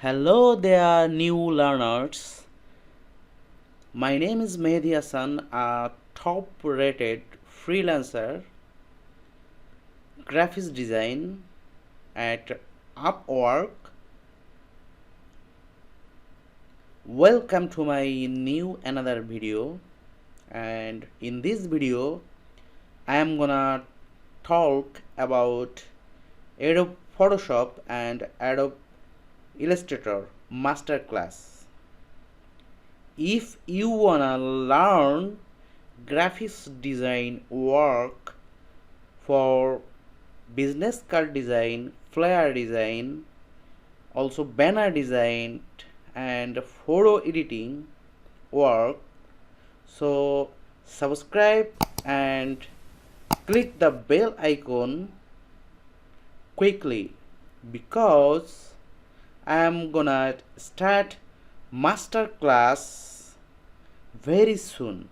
Hello there, new learners. My name is Mehdi Hassan, a top rated freelancer, graphics design at Upwork. Welcome to my new another video, and in this video I am gonna talk about Adobe Photoshop and Adobe Illustrator Masterclass. If you wanna learn graphics design work for business card design, flyer design, also banner design and photo editing work, so subscribe and click the bell icon quickly because I am gonna start master class very soon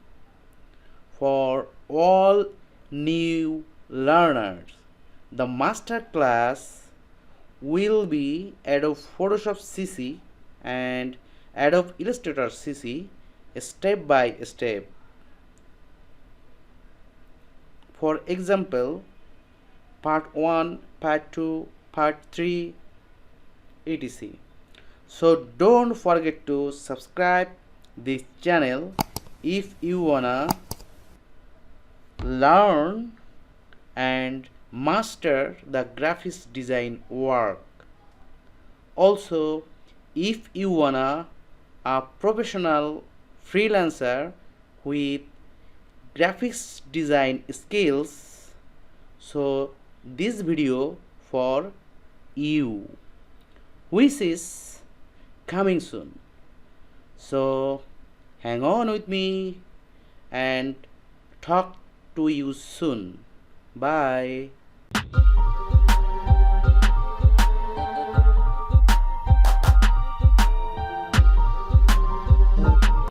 for all new learners. The master class will be Adobe Photoshop CC and Adobe Illustrator CC step by step. For example, part 1, part 2, part 3, etc. So don't forget to subscribe this channel if you wanna learn and master the graphics design work. Also, if you wanna a professional freelancer with graphics design skills, so this video for you, which is coming soon. So hang on with me and talk to you soon. Bye.